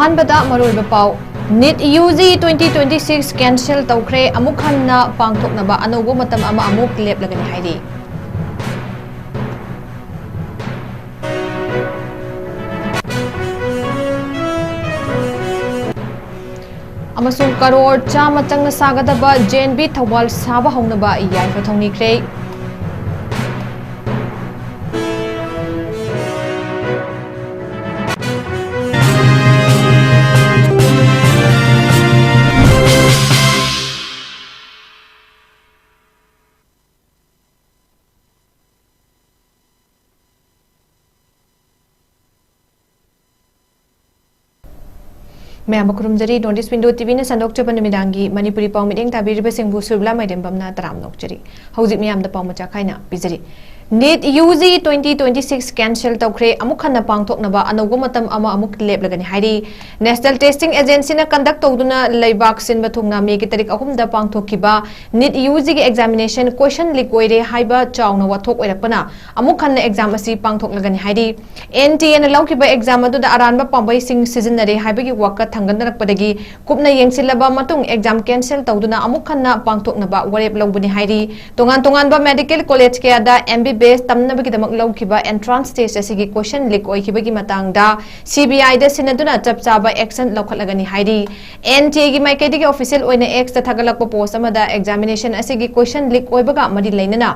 अहानबदा मरुइबा पाउ 𝐂𝐢 𝐠 2026 कैंसिल तौखरे अमुक हन्ना पांगथोकनबा अनौबो मतम अमा अमुक लेपलगनि हाइरि अमसुंग करोड़ चामा चंगना सागदबा JNB थौबाल साबा हौनबा याइफा थौनिख्रे मैम खुरुमजरी नॉर्थ विंडो टीवी ने संदोक्चब निमिदांगी मणिपुरी पाउ मिडेंग ताबिरिबा सिंबु सुरबला मैदेमबमना तराम नोक्चरी हौजिक मियामदा पाउ मचा खाइना पिजरी 𝐂𝐢 2026 कैंसिल तौखरे अमुक हन्ना पांगथोकनबा अनौबो मतम अमा अमुक लेपलगनि हाइरि नेशनल टेस्टिंग एजेंसी ना कंडक्ट तौदुना लैबाक सिनबा थुंगना मे की तारीख 3 दा पांगथोकिबा 𝐂𝐢 की एग्जामिनेशन क्वेश्चन लीक ओइरे हाइबा चाउना वाथोक ओइरकपना अमुक हन्ना एग्जाम असि पांगथोकलगनि हाइरि NTA ना लौकिबा एग्जाम अदुदा अरानबा पांबै सिंग सिजनरे हाइबगी वाका थंगनरकपदगी कुपना येंसिलबा मतुंग एग्जाम कैंसिल तौदुना अमुक हन्ना पांगथोकनबा वरेप लौबनि हाइरि तोंगान तोंगानबा मेडिकल कॉलेज के अदा MBBS तमनबगीदमक लौकिबा एंट्रांस टेस्ट असिगी क्वेश्चन लीक ओइखिबगी मतांगदा CBI दा सिनदुना चपचाबा एक्शन लौखलगनि हाइरि NTA की माइकेदिगी ऑफिशियल ओइना X ता थगलकपा पोस्ट अमदा एग्जामिनेशन असिगी क्वेश्चन लीक ओइबगा मदि लैनना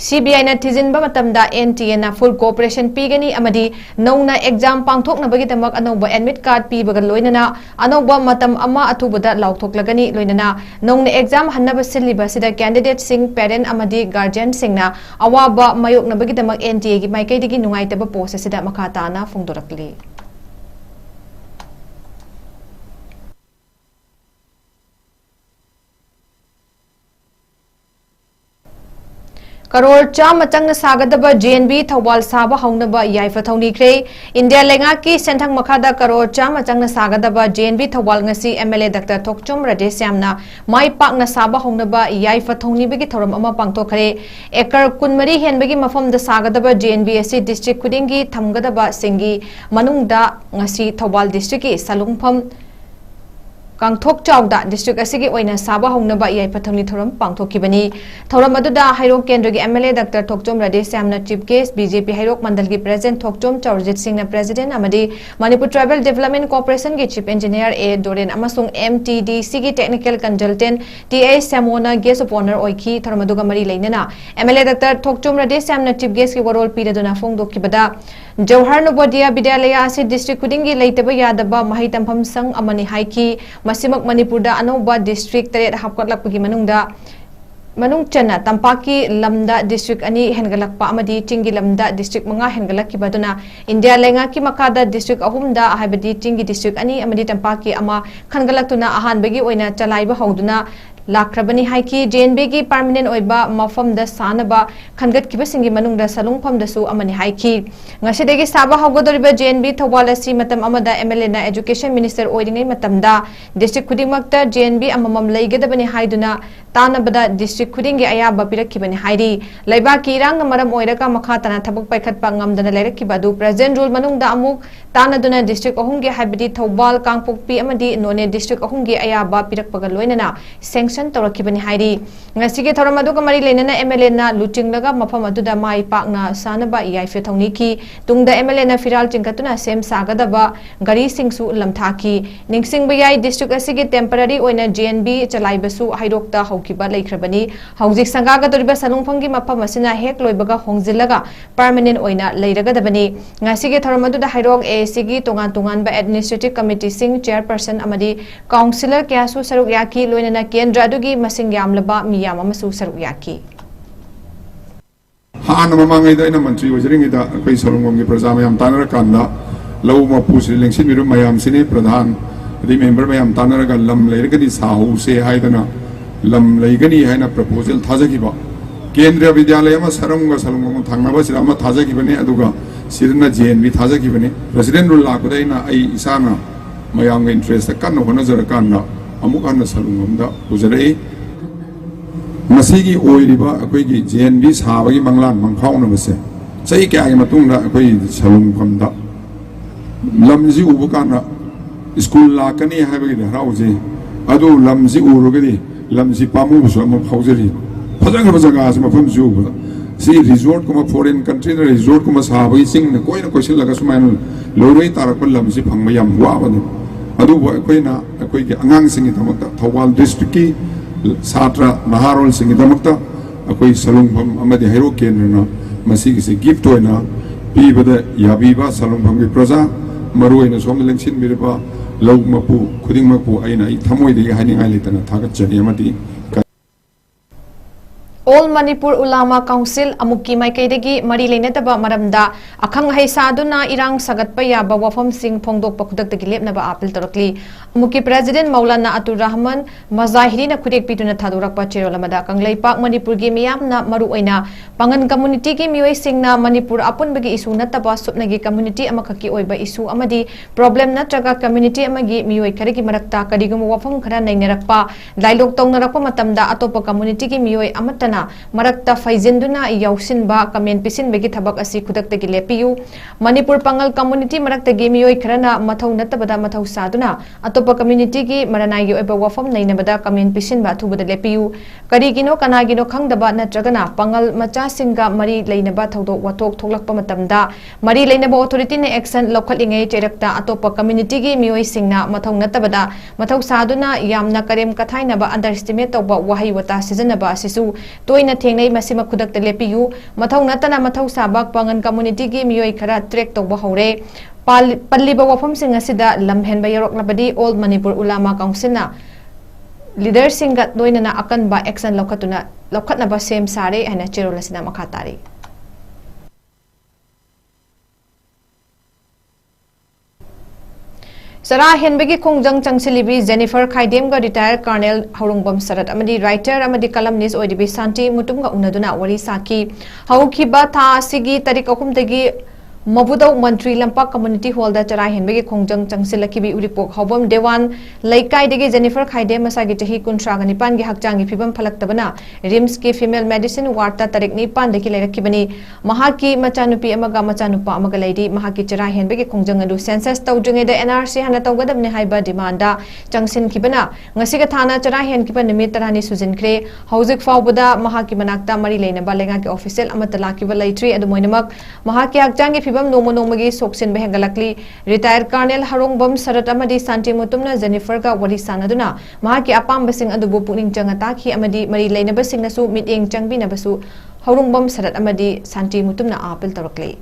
CBI ना थिजिनबा मतमदा NTA ना फुल कोऑपरेशन पीगनी अमदी नौना एग्जाम पांगथोकनबगीदमक अनौबा एडमिट कार्ड पीबगा लोइनना अनौबा मतम अमा अथुबदा लाउथोकलगनि लोइनना नौना एग्जाम हन्नबा सिलिबा सिदा कैंडिडेट सिंग पेरेंट अमदी गार्जियन सिंगना अवाबा मायोकनबगीदमक NTA की माइकेदिगी नुंगाइतबा पोस्ट असिदा मखा ताना फोंदोरकली करोड़ चामा चंगना सागदबा JNB थौबाल साबा हौनबा याइफा थौनिख्रे इंडिया लेंगा की सेंथंग मखादा करोड़ चामा चंगना सागदबा JNB Thoubal ngasi MLA doctor Thokchom राजेश्यामना माई पाकना साबा हौनबा याइफा थौनिबगी थौरम अमा पांगथोखरे एकर 13 हेनबगी मफमदा सागदबा JNB असि डिस्ट्रिक्ट खुदिंगी थमगदबा सिंगी मनुंगदा ngasi थौबाल डिस्ट्रिक्ट की सलुंगफम कांगथोक चाउदा डिस्ट्रिक्ट असिगी ओइना साबा हौनबा याइफा थौनि थौरम पांगथोकिबनी थौरम अदुदा हाइरोक केंद्र की MLA डॉक्टर थोकचोम राजेश्यामना chief guest BJP Heirok Mandal की प्रेसिडेंट थोकचोम ꯆꯧꯔꯖꯤꯠ सिंह प्रेसिडेंट अमदी मणिपुर ट्राइबल डेवलपमेंट कॉर्पोरेशन की चीफ इंजीनियर A डोरेन अमसुंग MTDC की टेक्निकल कंसल्टेंट TA सेमोना गेस्ट ऑफ ऑनर ओइखी थौरम अदुगा मरी लैनना MLA डॉक्टर थोकचोम राजेश्यामना चीफ गेस्ट की वरोल पीरदुना फोंदोकिबदा जवाहर नवोदया विद्यालय असे डिस्ट्रिक्ट खुदिंगी लेतबा यादबा महै तंफम संग अमनि हाइकी मसिमक मणिपुर दा अनौबा डिस्ट्रिक्ट तरेट हापकटलकपगी मनुंगदा मनुंग चना तंपाकी लमदा डिस्ट्रिक्ट अनि हेनगलकपा अमदी चिंगी लमदा डिस्ट्रिक्ट मंगा हेनगलकिबदुना इंडिया लेंगा की मखादा डिस्ट्रिक्ट अहुमदा हाइबदी चिंगी डिस्ट्रिक्ट अनि अमदी तंपाकी अमा खनगलक्तुना अहानबगी ओइना चलाइबा हौदुना लाख्रबनी हाइकी JNB की परमानेंट ओइबा मफमदा सानबा खनगतकिबसिंगी मनुंगदा सलुंगफमदसु अमनि हाइकी ngasiदगी साबा हौगदरिबा JNB थौबाल असि मतम अमदा MLA ना एजुकेशन मिनिस्टर ओइरिङै मतमदा डिस्ट्रिक्ट खुदिंगमक्ता JNB अममम लैगदबनि हाइदुना तानबदा डिस्ट्रिक्ट खुदिंगी अयाबा पिरक्किबनि हाइरि लैबाकी इरांग मरम ओइरका मखातना थबक पाइखतपा ngamdana लैरक्किबदु प्रेजेंट रूल मनुंगदा अमुक तानदुना डिस्ट्रिक्ट अहुंगी हाइबदी थौबाल कांगपोकपी अमदी नोने डिस्ट्रिक्ट अहुंगी अयाबा पिरक्पगा लोइनना सेंक्शन तौरक्किबनि हाइरि ngasiगे थौरम अदुगा मरि लेनना MLA ना लुचिंगलगा मफम अदुदा माइ पाकना सानबा याइफे थौनिकी तुंगदा MLA ना फिराल चिंकतुना सेम सागदबा गरी सिंगसु लमथाकी निंगसिंगबा याइ डिस्ट्रिक्ट असिगे टेम्पररी ओइना JNB चलाइबसु हाइरोक्ता हौकिबा लैख्रबनी हौजिक संगागदरिबा सलुंगफंगी मफम असिना हेक लोइबगा होंजिलगा परमानेंट ओइना लैरगदबनी ngasiगे थौरम अदुदा हाइरोक AAC की तोंगान तोंगानबा एडमिनिस्ट्रेटिव कमिटी सिंग चेयरपर्सन अमदी काउंसिलर क्यासु सरुक याकी लोइना केंद्र अदुगी मसिंग यामलबा मियाम अमसु सरुक याकी हान ममांगैदा इन मंत्री ओजरिंगैदा अखै सलुंगम की प्रजा मयाम तानरकांदा लौ मपुसि लेंसिन मिरु मयाम सिने प्रधान रि मेंबर मयाम तानरगा लम लैरगदी साहु से हाइदना लम लैगनी हाइना प्रपोजल थाजगिबा केंद्रीय विद्यालय मा सरंगा सलुंगम थांगनाबा सिरामा थाजगिबने अदुगा सिरना JNB थाजगिबने प्रेसिडेंट रुल लाकदैना आई इसाना मयाम इंटरेस्ट कन्न होनजरकांदा अमुक हन सलुंगमदा उजरई मसीगी ओइरिबा अखोइगी JNB साबगी मंगलान मंखाउनबसे सही क्यागी मतुंगदा अखोइ सलुंगफमदा लमजी उबकाना स्कूल लाकनी है हराउजे अदो लमजी उरुगदी लमजी पामुसु अम फाउजरी फजंग जगह से मफम जुब सी रिजोर्ट को फॉरेन कंट्री ने रिजोर्ट को साबई सिंग ने कोई ना क्वेश्चन लगा सुमाइन लोरई तारक लमजी फंग याम वाबन अदो अखोइना अखोइगे अंगांग सिंग दमकता थौबाल डिस्ट्रिक्ट की छात्र नहारोल सिंग दमकता अखोइ सलुंगफम अमदि हेरो केंद्रना मसीगी से गिफ्ट होइना पीबदा याबीबा सलुंगफम की प्रजा मरुइना सोम लेंसिन मिरबा लौ मपु खुदिंग मपु आइना इ थमोइदि हानिंगाइ लेतना थागतजरी अमदि All Manipur Ulama Council Amuki Maikaidagi Mari Lenetaba Maramda Akang Haisaduna Irang Sagatpa Yaba Wafam Singh Pongdok Pakudak the Gilip Naba Apil Torokli Amuki President Maulana Atur Rahman Mazahirina Kudik Pituna Tadurak Pachirolamada Kanglay Pak Manipur Gimiam na Maruina Pangan Community Gimioi Singna Manipur Apun Bagi Isu Nataba Supnagi Community Amakaki Oiba Isu Amadi Problem Natraga Community Amagi Mioi Kariki Marakta Kadigum Wafam Kara Nainerakpa Dialog Tong Narako Matamda Atopa Community Gimioi Amatana Marakta Faizenduna Yausinba Kamen Pisin Begi Tabak Asi Kudak the Gilepiu Manipur Pangal Community Marakta Gimioi Karana Matau Natabada Matau Saduna Atopa Community Gi Maranayo Eba Wafam Nainabada Kamen Pisin Batu the Lepiu Karigino Kanagino Kangdaba Natragana Pangal Macha Singa Mari Lainaba Todo Watok Tolak Pamatamda Mari Lainaba Authority ne Action Local Inge Directa Atopa Community Gi Mioi Singna Matau Natabada Matau Saduna Yamna Karem Kathainaba underestimate Oba Wahi Wata Seasonaba Sisu Toina Tingnay Masima Kudak the Lepiu, Matau Natana Matau Sabak Pangan Community Game Yoi Kara Trek to Bahore, Paliba Wafam Singasida, Lamhen Bayarok Labadi, Old Manipur Ulama Councilna. Leader Singat Doinana Akan ba Exan Lokatuna, Lokatnaba Same Sare and a Cherolasina Makatari. Sara Henbegi Kongjang Changsilibi Jennifer Khaidemga retired Colonel Haurungbam Sarat Amadi writer Amadi columnist Oidibi Santi Mutumga Unaduna Wari Saki Haukiba Tha Sigi Tarik Akumdagi Mabudau Mantri Lampak Community Hall da Chara Henbegi Kongjang Changsilakibi Uripok Hobam Dewan Laikai Degi Jennifer Khaidem Masagi Tahi Kuntraga Nipan gi Hakjangi Pibam Falaktabana Rims ki Female Medicine Warta Tarik Nipan Deki Laikibani Mahaki Machanupi Amaga Machanupa Amaga Lady Mahaki Chara Henbegi Kongjang Adu Census Taujunge the NRC Hana Taugadam Nihaiba Demanda Changsin Kibana Ngasiga Thana Chara Hen Kiba Nimit Tarani Suzin Kre Hauzik Faubuda Mahaki Manakta Mari Lena Balenga ki official Amatalaki Valaitri Adumoinamak Mahaki Hakjangi Nomo Nomagi Soksin Behengalakli, retired Colonel Harongbam Sarat Amadi Santi Mutumna Jennifer Ga Wari Sanaduna, Mahaki Apam Basing Adubu Puning Jangataki Amadi Mari Lena Basing Nasu Meeting Changbi Nabasu, Harongbam Sarat Amadi Santi Mutumna Apil Torokli.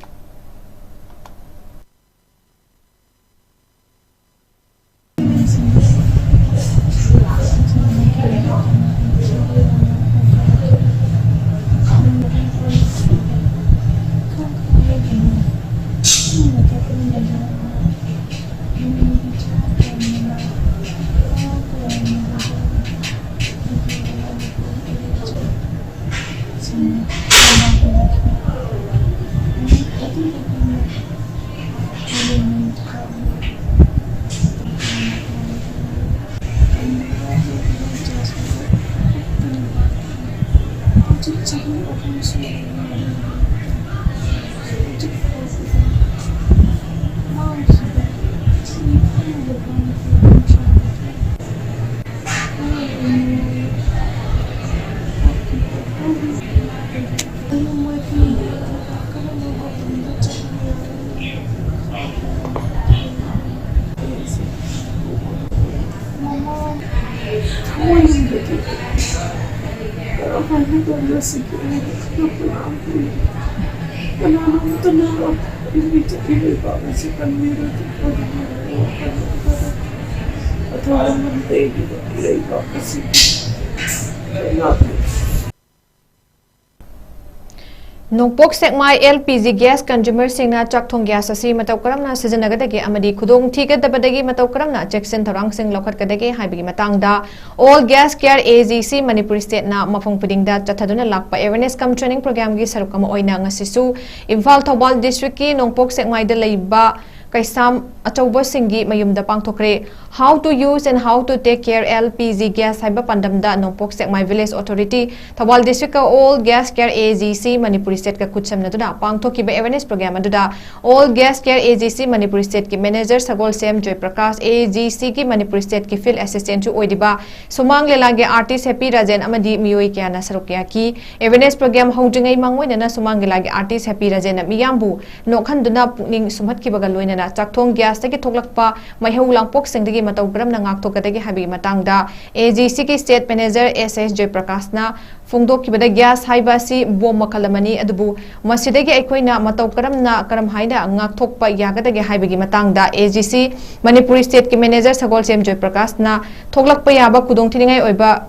Nongpok Sekmai LPG gas consumer singna chakthong gas asi matau karamna sijanagdagi amadi khudong thigadabadagi matau karamna Jackson Tharang Singh lokhatkadagi haibigi matangda all gas care AGC Manipur state na mafong pudingda chathaduna lakpa awareness cum training program gi sarukama oina ngasisu Imphal Thobal district ki Nongpok Sekmai da leiba kaisam achauba singi mayumda pangthokre. How to use and how to take care LPG gas haiba pandamda nongpok sekmai village authority Thawal district ka all gas care AGC Manipuri state ka kucham naduna pangthokiba awareness program aduda all gas care AGC Manipuri state ki manager Sagol Sem Joy Prakash AGC ki Manipuri state ki field assistant chu oidiba sumang lelange artist happy rajen amadi miyoi kya na sarokya ki awareness program hongdingai mangoi na sumang lelange artist happy rajen miyambu nokhanduna pukning sumhat ki bagal loina na chakthong gas ta ki thoklakpa maihau langpok singdagi matau gram na ngak thokadagi habi matangda AGC ki state manager SS Joy Prakash na fungdok ki bada gas haiba si bom makalamani adubu masidagi aikoina matau karam na karam haida ngak thokpa yagadagi haibagi matangda AGC Manipuri state ki manager Sagol Sem Joy Prakash na thoklakpa yaba kudong thiningai oiba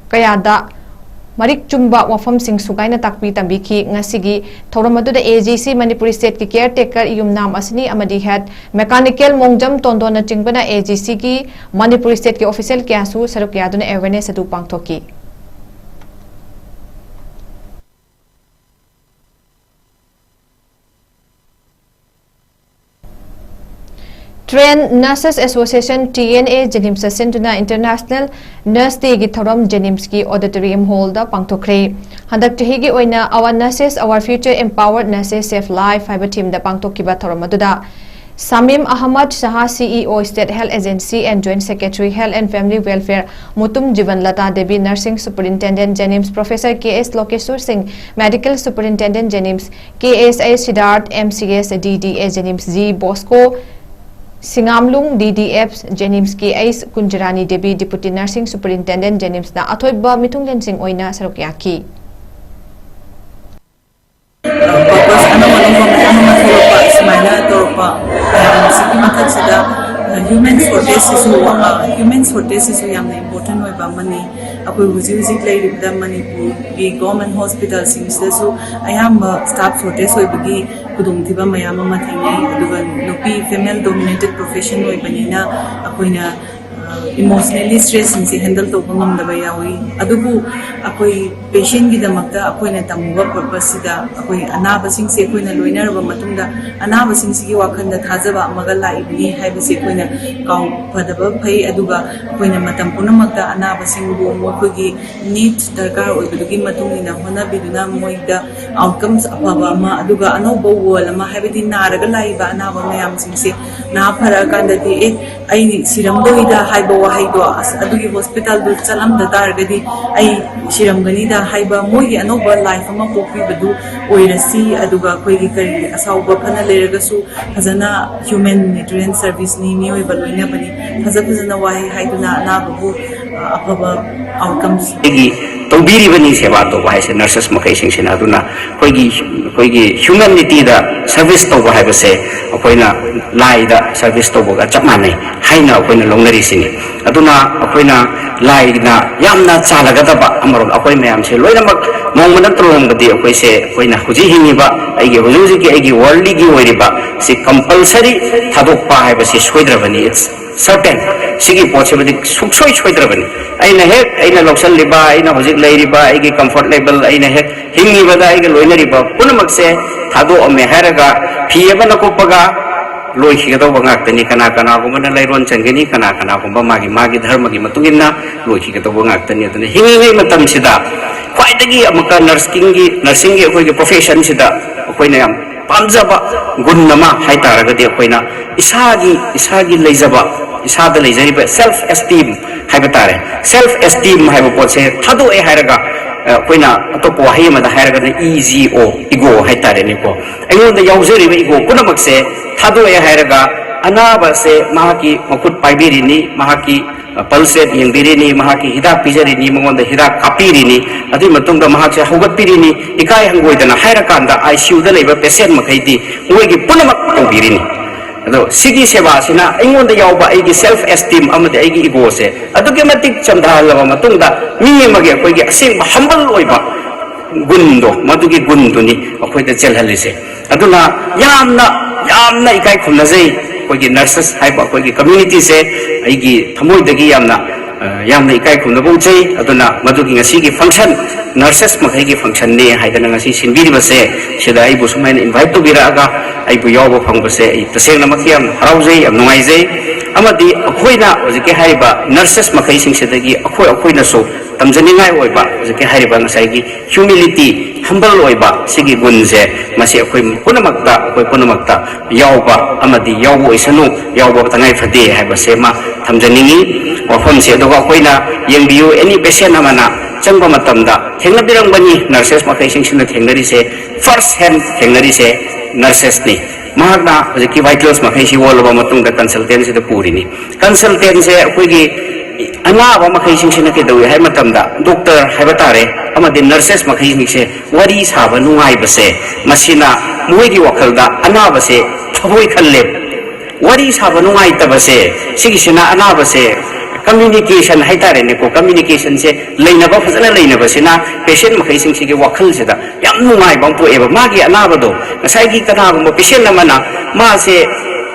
kayada Marik Chumba wafam sing sugaina takpi tambiki ngasigi thoramaduda AGC Manipuri state ki caretaker yumnam asni amadi head mechanical mongjam tondona chingbana AGC ki Manipuri state ki official kyasu sarukyaduna awareness adu pangthoki Train Nurses Association TNA Jenims Sentuna International Nurse Day gi thoram Jenims ki auditorium hall da pangthokre handak tehi gi oina our nurses our future empowered nurses save life haiba team da pangthokiba thoram aduda Samim Ahmad Saha CEO State Health Agency and Joint Secretary Health and Family Welfare Mutum Jivan Lata Devi Nursing Superintendent Jenims Professor KS Lokeshwar Singh Medical Superintendent Jenims KSA Siddharth MCS DDA Jenims Z Bosco Singamlung DDF Jenims 𝐋𝐢𝐯𝐞 𝐍𝐞𝐰𝐬 Deputy Nursing Superintendent Jenims na athoiba mitunglen sing oina sarukyaki human shortage is important money. Manipur government hospital I am staff shortage female dominated profession emotionally stress handle to patient purpose outcomes adugi hospital du chalam da targadi ai shiramgani da haiba mogi anoba life ama popi badu oirasi aduga koigi kari asauba phana leragasu hazana humanitarian service ni mi oiba loina bani hazana wai haiduna anabu afaba outcomes tobiri bani seba to wai se nurses makai sing sina aduna koigi humanity da service to wai base akoina lai da service to boga chapmane haina akoina longnari sini aduna akoina lai na yamna chalagadaba amaron akoi mayam se loinamak nongmana tromgadi akoi se akoina huji hingiba aigi huji ki aigi worldly gi oiriba si compulsory thadokpa haiba si soidrabani it's certain sigi possibility suksoi soidrabani aina hek aina loksal liba aina hujik leiriba aigi comfort level aina hek hingiba da aigi loinariba punamak se thado ame haraga phieba nakopaga loi khigado bangak tani kana gumana lairon changeni kana gumba magi dharma gi matungina loi khigado bangak tani aduna hingi matam sida khwaidagi amaka nursing gi akoi profession sida akoina yam pamjaba gunnama haitaraga de akoina isagi leijaba isada leijariba self esteem haibatare self esteem haiba potse thado e hairaga koina atopo wahi ma da hairaga ego haitare ni ko ayonda yaujari be ego kunamak se thado e hairaga anaba se mahaki makut paibiri ni mahaki pulse yengdiri ni mahaki hidak pijari ni mongonda hidak kapiri ni adi matungda mahakse hogat piri ni ikai hangoidana hairakanda ICU da leiba patient makhaidi oigi punamak tobiri ni ado sigi seba sina ingonda yauba aigi self esteem amade aigi ego se aduge matik chamdhalaba matungda mi mage akoigi asing humble oiba gundo madugi gundo ni akoida chelhalise aduna yamna ikai khumnajai akoigi nurses haiba akoigi community se aigi thamoidagi yamna ikai khumnabau chai aduna madugi ngasigi function nurses makai gi function ne haidana ngasi sinbiri base sida ai bu sumain invite to biraga ai bu yaw bo phang base ai taseng na makiam haraujai am nungai jai amadi akhoina ojike haiba nurses makai sing sidagi akhoina so tamjani ngai oiba ojike haiba ngasai gi humility humble oiba sigi gunje masi akhoi punamakta yawba amadi yawbo isanu yawbo tangai phade haiba sema tamjani wafam se doga akhoina yengbiu any patient amana changba matamda thengna birang bani nurses makai sing sina thengnari se first hand thengnari se nurses ni mahakna ojiki vitals makai si woloba matungda consultant se da puri ni consultant se akoi gi anaba makai sing sina ke dawi hai matamda doctor haiba tare amadi nurses makai sing se wari saba nungai base masina moi gi wakalda anaba se thaboi khalle wari saba nungai tabase sigi sina anaba se communication hai tare ne ko communication se leina ba fazala leina ba sina patient makai sing sigi wakhal se da yam nungai bang po eba magi anaba do nasai gi kana ba patient na mana ma se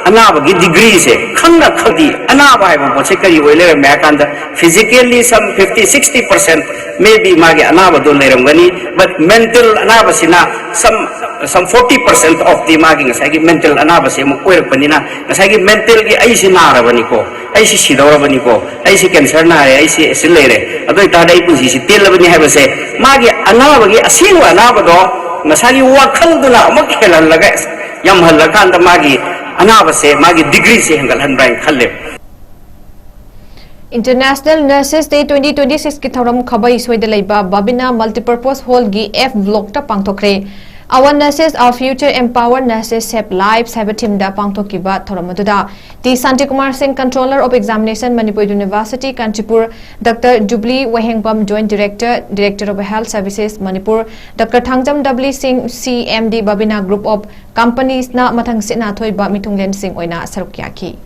anaba gi degree se khangna khadi anaba hai ba che kari oile me kanda physically some 50-60% maybe magi anaba do leram gani but mental anaba sina some 40% of the magi ngasai gi mental anaba se mo koir panina ngasai gi mental gi ai sina rabani ko ai si sidora bani ko ai si cancer na ai si silere adoi ta dai pu si tel bani hai ba se magi anaba gi asiwa anaba do ngasai gi wakhal duna amak khelan laga yam hal kan da magi anaba se magi degree se hangal han brain khalle International Nurses Day 2026 ki thoram khabai soida leiba Babina Multipurpose Hall gi F block ta pangthokre Our nurses, our future, empower nurses, save lives, have a team da pangthokiba thoramatuda. The 𝐶𝐸𝐯𝐿 Singh, Controller of Examination, Manipur University, Kanchipur, Dr. 𝐷𝐸𝐻𝐸𝐻𝐸 Joint Director, Director of Health Services, Manipur, Dr. 𝐶𝐸𝐯𝐿 Singh, CMD, Babina Group of Companies na mathang sina thoiba mitunglen sing oina sarukyaki.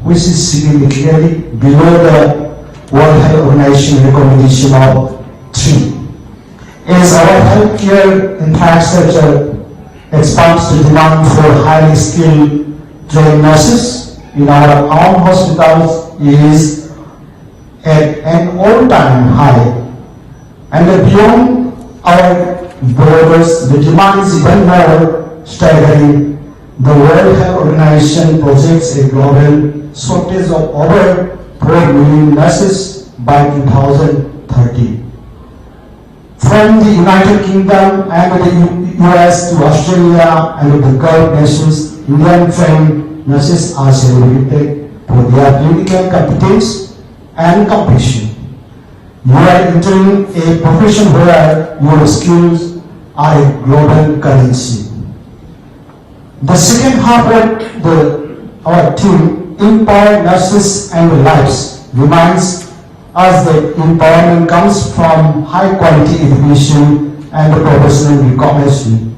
Which is significantly below the World Health Organization recommendation of 3. As our healthcare infrastructure expands the demand for highly skilled trained nurses in our own hospitals is at an all-time high, and beyond our borders, the demand is even more staggering. The World Health Organization projects a global shortage of over 4 million nurses by 2030. From the United Kingdom and the US to Australia and the Gulf nations, Indian trained nurses are celebrated for their clinical competence and compassion. You are entering a profession where your skills are a global currency. The second half of our team, Empower Nurses and Lives, reminds us that empowerment comes from high quality education and professional recognition.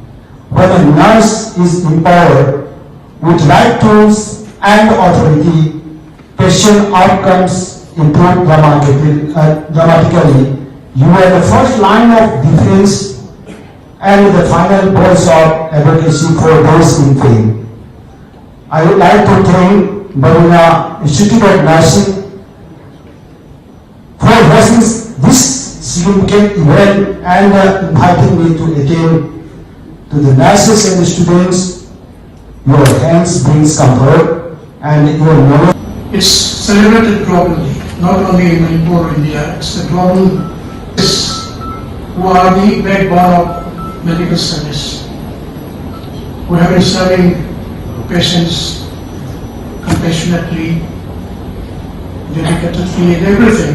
When a nurse is empowered with right tools and authority, patient outcomes improve dramatically. You are the first line of defense and the final voice of advocacy for those in pain. I would like to thank Babina Institute of Nursing for hosting this significant event and inviting me to attend. To the nurses and the students, your hands brings comfort and your knowledge. It's celebrated globally, not only in Manipur, India. It's the global who are the backbone of medical service. We have been serving patients compassionately, dedicatedly, in everything,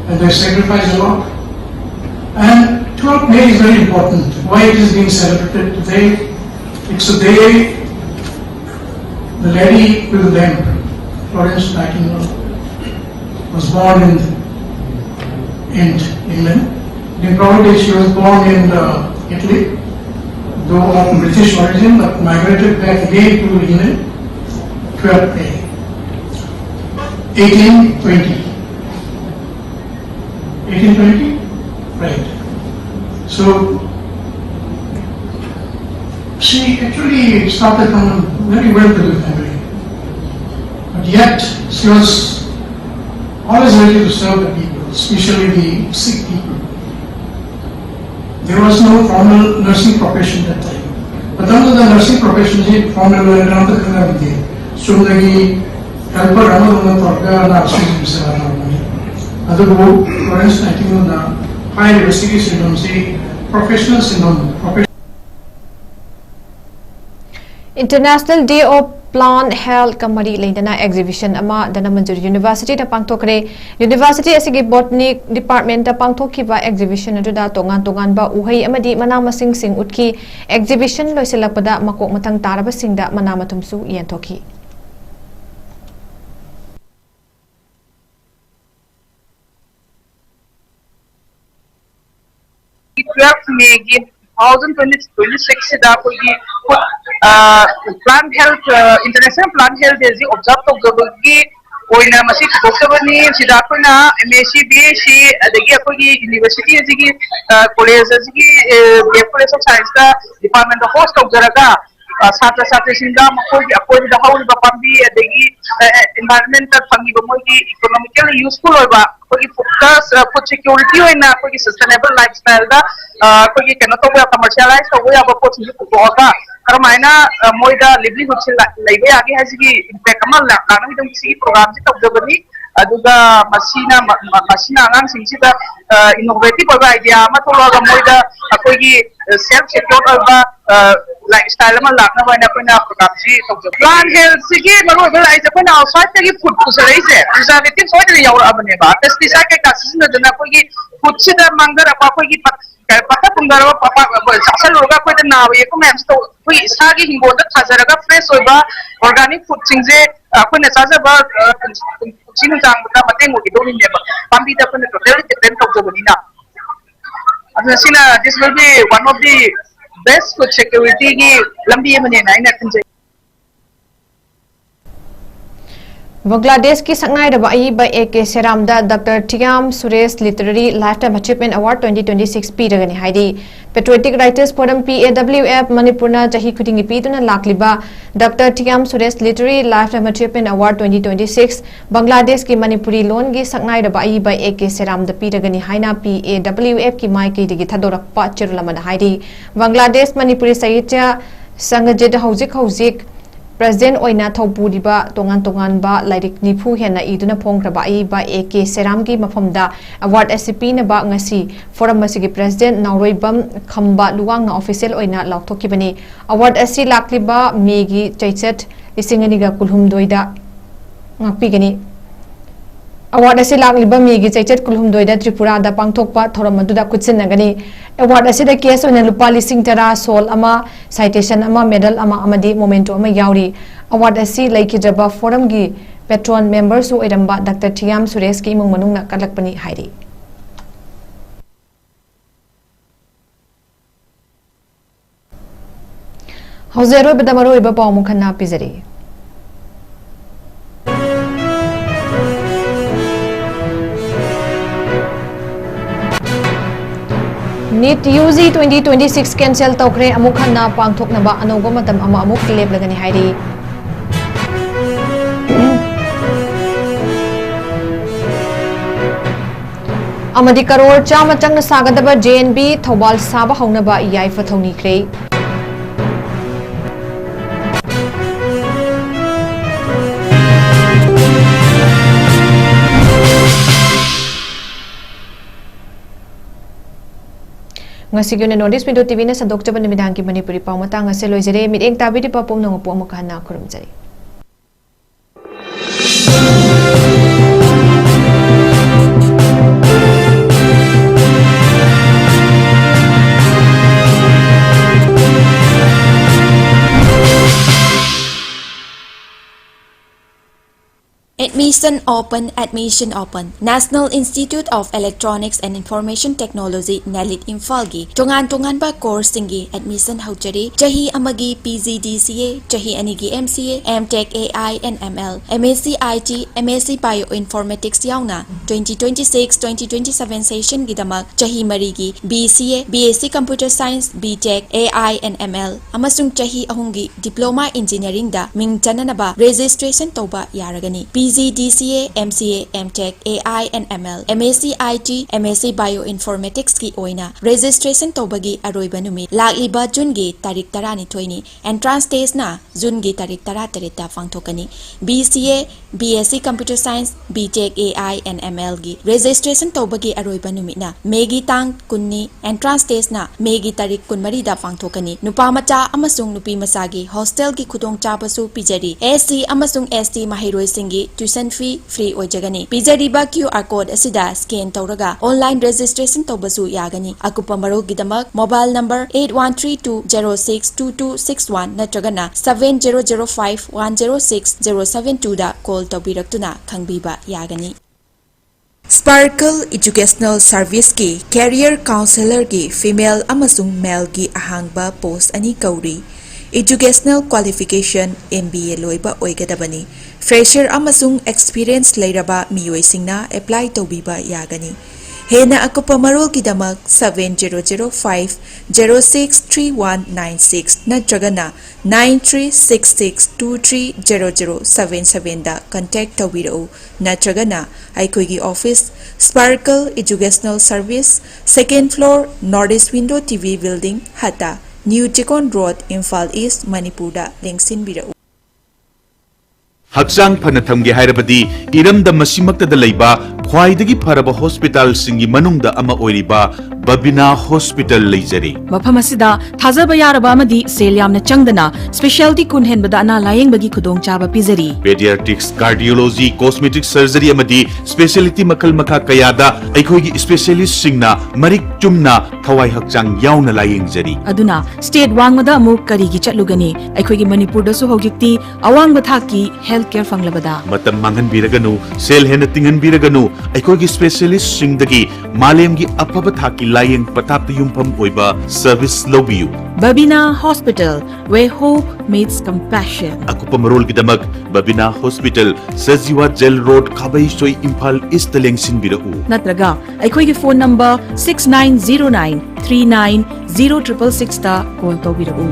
and they sacrifice a lot. And 12th May is very important. Why it is being celebrated today? It's a day the lady with the lamp, Florence Nightingale, was born in England. Then probably she was born in Italy, though of British origin, but migrated back again to England, 12th May, 1820. 1820? Right. So, she actually started from a very well-to-do family, but yet she was always ready to serve the people, especially the sick people. There was no formal nursing profession that time. But under the nursing profession, the formal so helper higher investigation professional International Day of Plant Health Kamari Lendana Exhibition Ama Danamanjur University da Pangtokre University asigi Botany Department da Pangtokhiba Exhibition aduda tongan ba uhai amadi mana masing sing utki exhibition loiselakpada makok matang taraba singda mana matumsu yentokhi May 2026 plant health international plant health day observe tawjabagi oina masi thoktabani sida koina MSc BSc adagi akogi university asigi college asigi college of science da department of host tawjaraga satra satra singa makogi akoi da haul ba pambi adagi environmental fangi ba mogi economically useful oiba akogi focus food security oina akogi sustainable lifestyle da akogi kena to ba commercialize to ya ba pot ni ko ga karamaina moida livelihood se laibe age hasigi impact amal la kana bidum si program se tawjabani aduga masina angang singsi da innovative ba idea ama to ga moida akogi self secure ba lifestyle amal la na baina koina program si tawjab plant health sigi maro ba ai koina outside tagi food kusai se preservative so de yaw abane ba pesticide ke kasis na dana kogi food se da mangar apa kogi pata tungara papa sasal roga ko de nawe ko mem sto koi sagi hingo da thajaraga fresh oiba organic food singje ko na saja ba sinu jang da mate ngo do ni ba pambi da ko na total depend to jobani na adna sina this will be one of the best food security gi lambi mane na ina kunje Bangladesh ki sangai da bai by AK Seram da Dr. 𝐶𝐤𝐰𝐬 Literary Lifetime Achievement Award 2026 piragani haidi Patriotic Writers Forum PAWF Manipurna jahi khudingi piduna lakliba Dr. 𝐶𝐤𝐬 Literary Lifetime Achievement Award 2026 Bangladesh ki Manipuri loan gi sangai da bai by AK Seram da piragani haina PAWF ki mai ki digi thadorakpa chirlamana haidi Bangladesh Manipuri Sahitya Sangajid hauzik President oina thopuriba tongan ba lairik nifu hena iduna phongkraba ai ba AK Seram gi mafamda award SCP na ba ngasi forum masigi president nauroibam khamba luwang na official oina lauthokibani award SC lakliba megi chaichat lisinganiga kulhumdoida ngapigani award asi lakliba megi chaichat kulhumdoida Tripura da pangthokpa thoram aduda kutsinagani award asi da case oina lupa lising tara sol ama citation ama medal ama amadi momento ama yauri award asi laikijaba forum gi patron members su iramba Dr. 𝐶𝐤𝐬 ki imung manungna kalakpani hairi Hauzero bedamaro iba pawmukhanna pizari NEET UG 2026 cancel tawkre amuk hanna pangthoknaba anoba matam ama amuk leplagani hairi amadi karor chama changna sagadaba JNB thobal saba haunaba yaifa thoni kre ngasigi na notice Pinto TV na sandok jaban nimidang ki Manipuri pawmata ngase loijere miteng tabi di papom nang upo amukahana kurumjari Admission Open. National Institute of Electronics and Information Technology NELIT Imphal-gi tongan ba course singi admission haujari jahi amagi PGDCA jahi anigi MCA MTech AI and ML MSc IT MSc Bioinformatics yauna 2026-2027 session gidamak jahi marigi BCA BSc Computer Science BTech AI and ML amasung jahi ahungi Diploma Engineering da ming chananaba registration toba yaragani PGDCA MCA MTech AI and ML MSc IT MSc Bioinformatics की ओइना registration तौबगी अरोइबा नुमित लागिबा जून की तारीख 12 नि entrance test ना जून की तारीख 13 पांगथोकनी BCA BSc Computer Science BTech AI and ML की registration तौबगी अरोइबा नुमित ना Maggi तांग कुन्नी entrance test ना मेगी तारीख 13 दा पांगथोकनी नुपा मचा अमसुंग नुपी मसागी hostel की खुदोंग चाबसु पिजरी SC अमसुंग ST महिरोइ सिंगी tuition fee free ओइजगनी पिजरीबा QR code असिदा scan तौरगा online registration तौबसु यागनी अकुपा मरोगिदमक मोबाइल नंबर 8132062261 नत्रगना 7005106072 दा कॉल तौबिरक्तुना खंगबीबा यागनी Sparkle Educational Service की Career Counselor की Female अमसुंग Male की अहांगबा पोस्ट अनि कौरी Educational Qualification MBA लोइबा ओइगदबनी Fresher अमसुंग Experience लेरबा मियोइसिंगना apply तौबिबा यागनी हेना अकुपा मरोल की दमक 7005063196 नत्रगना 9366230077 दा कांटेक्ट तौबिरउ नत्रगना आइकोगी office Sparkle Educational Service second floor Northeast Window TV Building Hata New Chikon Road Imphal East Manipur da lengsin birau Hakchang phana thamge hairabadi iramda masimakta leiba khwaidagi pharaba hospital singi manungda ama oiriba Babina Hospital leijari mafam asida thajaba yaraba amadi sel yamna changdana specialty kunhen badana layeng bagi khudong chaba pizari pediatrics cardiology cosmetic surgery amadi specialty makal makha kayada aikhoigi specialist singna marik chumna thawai hakchang yauna layeng jari aduna state wangmada amu kari gi chatlugani aikhoigi manipur da su hojikti awang bathaki healthcare fanglabada matam mangan biraganu sel hena tingan biraganu aikhoigi specialist singdagi malemgi apaba thaki layeng patap yumpam oiba service lobiyu Babina Hospital where hope meets compassion akupa marol gidamak Babina Hospital Sajiwa Jail Road Khabai Soi Imphal East lengsin birau natraga aikhoigi phone number 6909390666 da call tawbirau